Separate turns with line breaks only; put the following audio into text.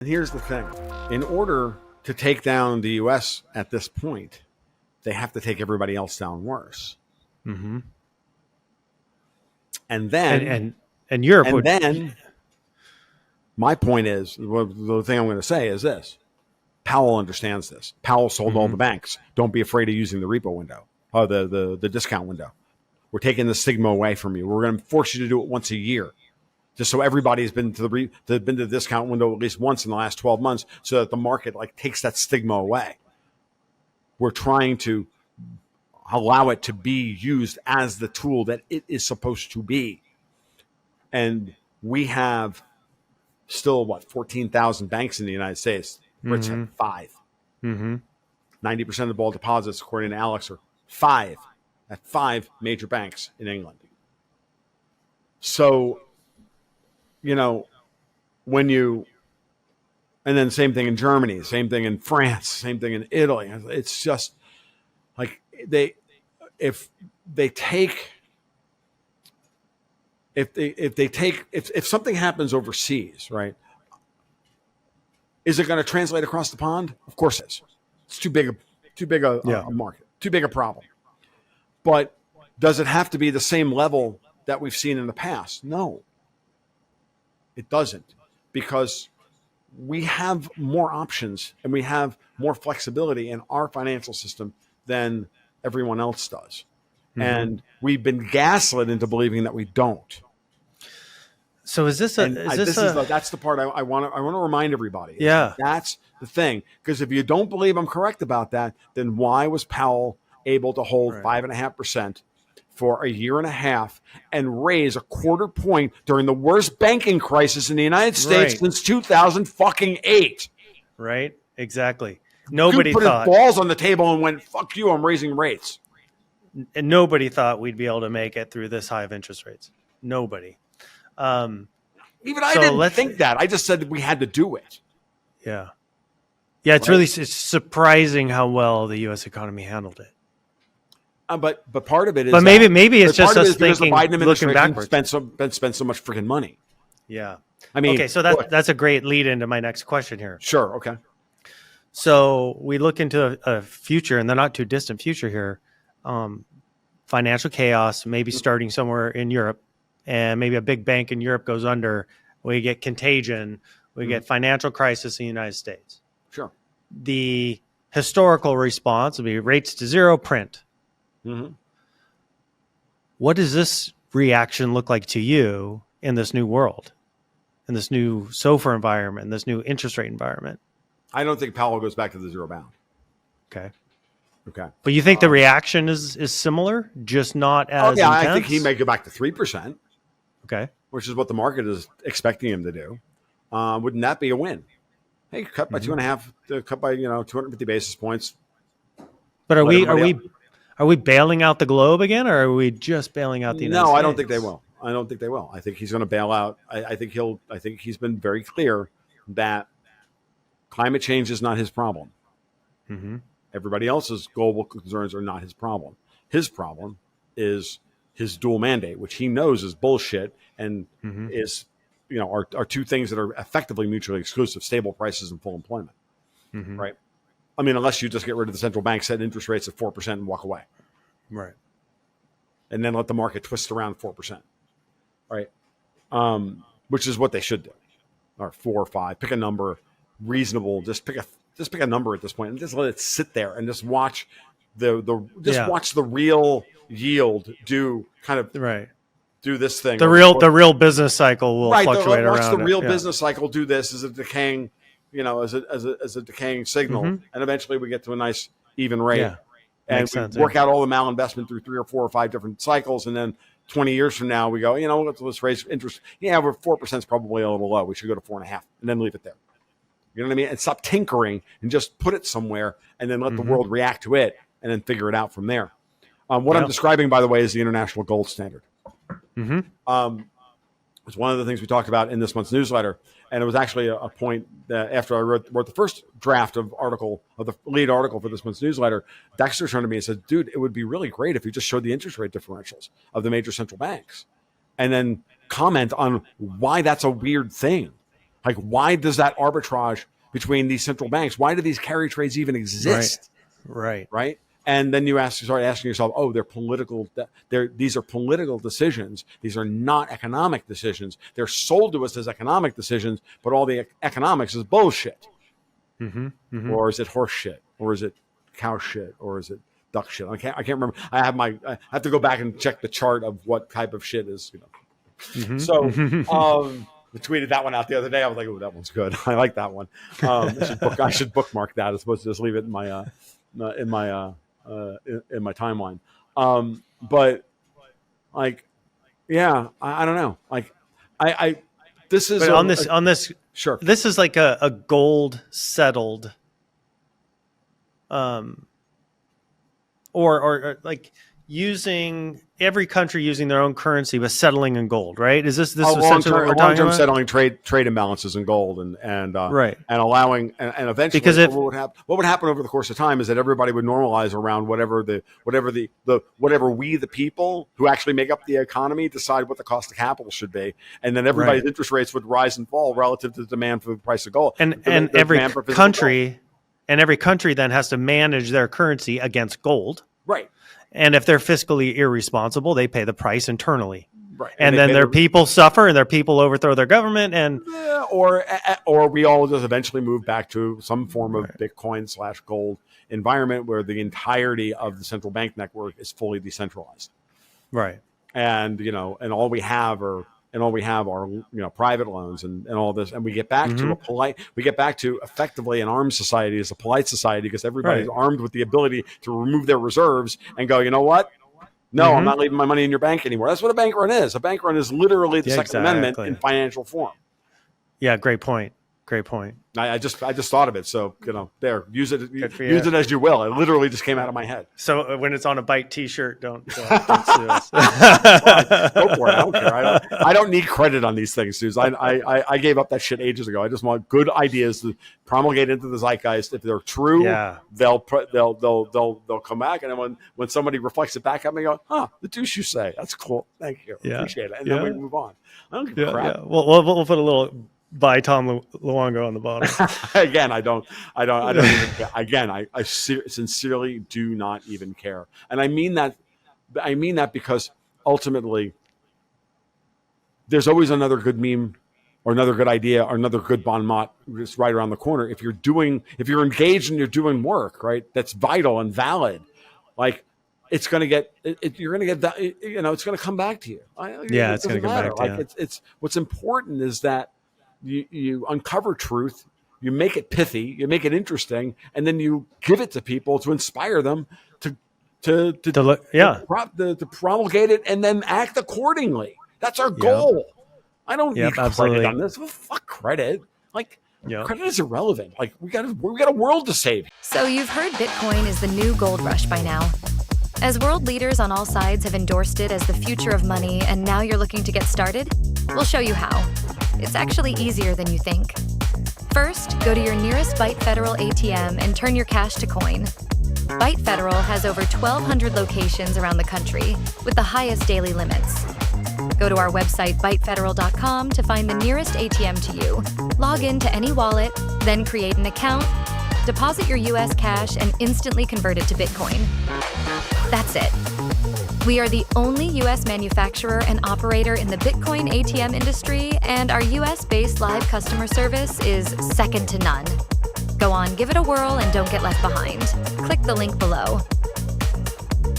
And here's the thing. In order to take down the U.S. at this point, they have to take everybody else down worse.
Mm-hmm.
And then...
And Europe
and
would...
then my point is, the thing I'm going to say is this. Powell understands this. Powell sold all the banks. Don't be afraid of using the repo window, or the discount window. We're taking the stigma away from you. We're going to force you to do it once a year, just so everybody's been to the discount window at least once in the last 12 months, so that the market takes that stigma away. We're trying to allow it to be used as the tool that it is supposed to be. And we have still, 14,000 banks in the United States. Brits have 5. 90% of all deposits, according to Alex, are 5 at 5 major banks in England. So, and then same thing in Germany, same thing in France, same thing in Italy. It's just like if something happens overseas, right? Is it going to translate across the pond? Of course it is. It's too big a market, too big a problem. But does it have to be the same level that we've seen in the past? No, it doesn't, because we have more options and we have more flexibility in our financial system than everyone else does. And we've been gaslit into believing that we don't.
So is this
that's the part I want to remind everybody.
Yeah,
that's the thing. Because if you don't believe I'm correct about that, then why was Powell able to hold 5.5% for a year and a half and raise a quarter point during the worst banking crisis in the United States since 2008?
Right. Exactly. Nobody
put
thought
his balls on the table and went, "Fuck you! I'm raising rates."
And nobody thought we'd be able to make it through this high of interest rates. Nobody.
Even I didn't think that. I just said we had to do it.
Yeah. Yeah, it's surprising how well the U.S. economy handled it.
But part of it is.
But maybe it's just us thinking,
the Biden administration
looking backwards,
spent so much freaking money.
Yeah.
I mean,
okay, so that's a great lead into my next question here.
Sure. Okay.
So we look into a future, in the not too distant future here, financial chaos, maybe starting somewhere in Europe, and maybe a big bank in Europe goes under. We get contagion. We get financial crisis in the United States.
Sure.
The historical response would be rates to zero, print. What does this reaction look like to you in this new world, in this new SOFR environment, in this new interest rate environment?
I don't think Powell goes back to the zero bound.
Okay.
But
you think the reaction is similar, just not as intense?
I think he may go back to 3%.
Okay.
Which is what the market is expecting him to do. Wouldn't that be a win? Hey, cut by 2.5, cut by 250 basis points.
But are we bailing out the globe again, or are we just bailing out the United States?
No, I don't think they will. I think he's going to bail out. I think he's been very clear that climate change is not his problem. Everybody else's global concerns are not his problem. His problem is his dual mandate, which he knows is bullshit and is, are two things that are effectively mutually exclusive: stable prices and full employment. Right. I mean, unless you just get rid of the central bank, set interest rates at 4% and walk away.
Right.
And then let the market twist around 4%. Right. Which is what they should do. Or 4 or 5. Pick a number, reasonable. Just pick a number at this point and just let it sit there and just watch watch the real yield do this thing.
The real business cycle will fluctuate around.
Watch the real business cycle do this as a decaying, as a decaying signal, and eventually we get to a nice even rate.
Yeah.
And we work out all the malinvestment through 3 or 4 or 5 different cycles, and then 20 years from now we go, let's raise interest. Yeah, we're 4% is probably a little low. We should go to 4.5, and then leave it there. You know what I mean? And stop tinkering and just put it somewhere, and then let the world react to it, and then figure it out from there. What I'm describing, by the way, is the international gold standard. It's one of the things we talked about in this month's newsletter, and it was actually a point that after I wrote the first draft of the lead article for this month's newsletter, Dexter turned to me and said, "Dude, it would be really great if you just showed the interest rate differentials of the major central banks, and then comment on why that's a weird thing." Like, why does that arbitrage between these central banks? Why do these carry trades even exist?
Right.
And then you start asking yourself, oh, they're political. These are political decisions. These are not economic decisions. They're sold to us as economic decisions, but all the economics is bullshit. Or is it horse shit? Or is it cow shit? Or is it duck shit? I can't remember. I have to go back and check the chart of what type of shit is. So I tweeted that one out the other day. I was like, oh, that one's good. I like that one. I should bookmark that as opposed to just leave it in my timeline. But like, yeah, I don't know. like this is
on this
sure,
this is like a gold settled or like using every country using their own currency but settling in gold, right? Is this essentially what we're talking
long-term
about?
settling trade imbalances in gold and allowing and eventually
because
what would happen over the course of time is that everybody would normalize around whatever we the people who actually make up the economy decide what the cost of capital should be, and then everybody's interest rates would rise and fall relative to the demand for the price of gold.
And every country then has to manage their currency against gold.
Right.
And if they're fiscally irresponsible, they pay the price internally.
Right.
And then their people suffer and their people overthrow their government. And
or we all just eventually move back to some form of Bitcoin/gold environment where the entirety of the central bank network is fully decentralized.
Right.
And, and all we have are private loans and all this. And we get back to effectively an armed society as a polite society because everybody's armed with the ability to remove their reserves and go, you know what? No, I'm not leaving my money in your bank anymore. That's what a bank run is. A bank run is literally the Second Amendment in financial form.
Yeah. Great point.
I just thought of it. So, there, use it as you will. It literally just came out of my head.
So when it's on a Byte t-shirt, don't sue us.
Go for it. I don't care. I don't need credit on these things, dudes. I gave up that shit ages ago. I just want good ideas to promulgate into the zeitgeist. If they're true, they'll come back. And then when somebody reflects it back at me, go, the douche you say. That's cool. Thank you. Appreciate it. And then we move on. I don't give a crap.
Yeah. We'll put a little by Tom Luongo on the bottom.
Again, I don't even care. Again, I sincerely do not even care. And I mean that because ultimately there's always another good meme or another good idea or another good bon mot just right around the corner. If you're engaged and you're doing work, right, that's vital and valid, like it's going to get, you're going to get that, it's going to come back to you.
It's going to come back to you.
It's what's important is that you uncover truth, you make it pithy, you make it interesting, and then you give it to people to inspire them to promulgate it and then act accordingly. That's our goal. I don't need credit on this. Well, fuck credit. Credit is irrelevant. We got a world to save.
So you've heard Bitcoin is the new gold rush by now. As world leaders on all sides have endorsed it as the future of money, and now you're looking to get started, we'll show you how. It's actually easier than you think. First, go to your nearest ByteFederal ATM and turn your cash to coin. ByteFederal has over 1,200 locations around the country with the highest daily limits. Go to our website, ByteFederal.com, to find the nearest ATM to you. Log in to any wallet, then create an account, deposit your US cash, and instantly convert it to Bitcoin. That's it. We are the only US manufacturer and operator in the Bitcoin ATM industry, and our US-based live customer service is second to none. Go on, give it a whirl, and don't get left behind. Click the link below.